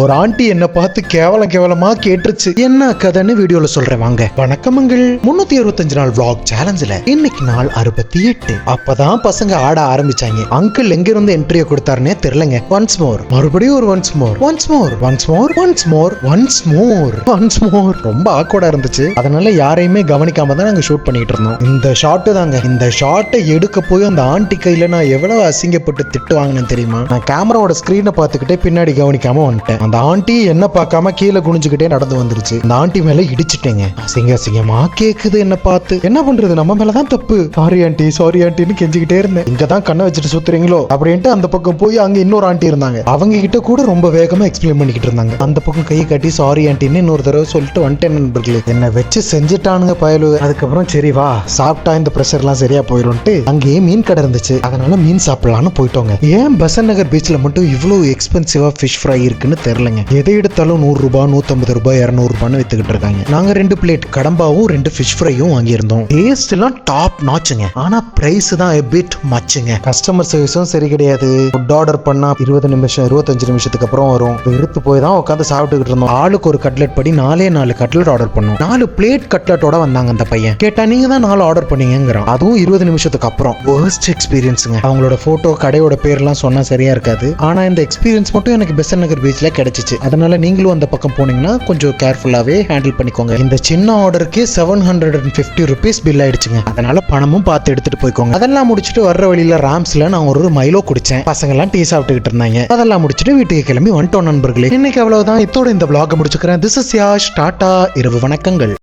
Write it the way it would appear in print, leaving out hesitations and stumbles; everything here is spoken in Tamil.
ஒரு ஆண்டி என்ன பார்த்து கேவலமா கேட்டுருச்சு. என்ன கதைன்னு வீடியோல சொல்றேன் வாங்க. வணக்கமங்கள். 365 நாள் vlog சேலஞ்சில் இன்னைக்கு நாள் 68. அப்பதான் பசங்க ஆட ஆரம்பிச்சாங்க. அங்கிள் எங்க இருந்து என்ட்ரியை கொடுத்தாருன்னே தெரியலங்க. ஒன்ஸ் மோர், மறுபடியும் ஒரு once more, once more, once more, once more, once more, once more. ரொம்ப ஆக்வர்டா இருந்துச்சு. அதனால யாரையுமே கவனிக்காம தான் நாங்க ஷூட் பண்ணிட்டு இருந்தோம். இந்த ஷாட்டு தாங்க. இந்த ஷாட்டை எடுக்க போய் அந்த ஆண்டி கையில நான் எவ்வளவு அசிங்கப்பட்டு திட்டு வாங்கினேன் தெரியுமா? நான் கேமராவோட ஸ்கிரீனை பார்த்துக்கிட்டே பின்னாடி கவனிக்காம வந்துட்டேன். அந்த ஆண்டி என்ன பார்க்காம கீழே குனிஞ்சுக்கிட்டே நடந்து வந்துருச்சு. அந்த ஆண்டி மேல இடிச்சிட்டேங்க. அசிங்கமா கேக்குது என்ன பார்த்து. என்ன பண்றது, நம்ம மேலதான் தப்பு. சாரி ஆண்டி, சாரி ஆண்டின்னு கெஞ்சிக்கிட்டே இருந்தேன். இங்கதான் கண்ணை வச்சுட்டு சுத்துறீங்களோ அப்படின்ட்டு அந்த பக்கம் போய் அங்க இன்னொரு ஆண்டி இருந்தாங்க. அவங்க கிட்ட கூட ரொம்ப வேகமா எக்ஸ்பிளைன் பண்ணிக்கிட்டு இருந்தாங்க. அந்த பக்கம் கையை கட்டி சாரி ஆண்டின்னு இன்னொரு தடவை சொல்லிட்டு வந்துட்டேன் நண்பர்களே. என்ன வச்சு செஞ்சுட்டானுங்க பயலு. அதுக்கப்புறம் சரி வா சாப்பிட்டா இந்த பிரஷர் எல்லாம் சரியா போயிடும்ட்டு அங்கேயே மீன் கடை இருந்துச்சு. அதனால மீன் சாப்பிடலாம்னு போயிட்டோங்க. ஏன் பெசன்ட் நகர் பீச்ல மட்டும் இவ்வளவு எக்ஸ்பென்சிவா ஃபிஷ் ஃப்ரை இருக்குன்னு தெரியலங்க. எதை எடுத்தாலும் 100 ரூபாய், 150 ரூபாய், 200 ரூபான்னு வித்துக்கிட்டு இருக்காங்க. நாங்க 2 பிளேட் கடம்பாவும் 2 ஃபிஷ் ஃப்ரையும் வாங்கியிருந்தோம். டேஸ்ட் எல்லாம் டாப் நாச்சுங்க. ஆனா பிரைஸ் தான் a bit மச்சுங்க. கஸ்டமர் சர்வீஸும் சரி கிடையாது. ஃபுட் ஆர்டர் பண்ணா 20 நிமிஷம் 25 நிமிஷத்துக்கு அப்புறம் வரும். வெறுத்து போய் தான் உட்காந்து சாப்பிட்டுக்கிட்டு இருந்தோம். ஆளுக்கு ஒரு கட்லெட் படி 4 கட்லெட் ஆர்டர் பண்ணோம். 4 பிளேட் கட்லெட்டோட வந்தாங்க. அந்த பையன் கேட்டா நீங்க தான் 4 ஆர்டர் பண்ணீங்கிறான். அதுவும் 20 நிமிஷத்துக்கு அப்புறம். worst எக்ஸ்பீரியன்ஸுங்க. அவங்களோட போட்டோ கடையோட பேர்லாம் சொன்னா சரியா இருக்காது. ஆனா இந்த எக்ஸ்பீரியன்ஸ் மட்டும் எனக்கு பெசன்ட் நகர் பீச்ல கிடைச்சிச்சு. அதனால நீங்களும் அந்த பக்கம் போனீங்கன்னா கொஞ்சம் கேர்ஃபுல்லாவே ஹேண்டில் பண்ணிக்கோங்க. இந்த சின்ன ஆர்டருக்கு 750 ருபீஸ் பில் ஆயிடுச்சுங்க. அதனால பணமும் பார்த்து எடுத்துட்டு போய்க்கோங்க. அதெல்லாம் முடிச்சுட்டு வர்ற வழியில ராம்ஸ்ல நான் ஒரு மைலோ குடிச்சேன். பசங்க எல்லாம் டீ சாப்பிட்டுக்கிட்டு இருந்தாங்க. அதெல்லாம் முடிச்சுட்டு வீட்டுக்கு கிளம்பி வந்துட்டோம் நண்பர்களே. இன்னைக்கு அவ்வளவுதான். இதோட இந்த vlog முடிச்சுக்கிறேன். This is Yash. டாடா. இரவு வணக்கங்கள்.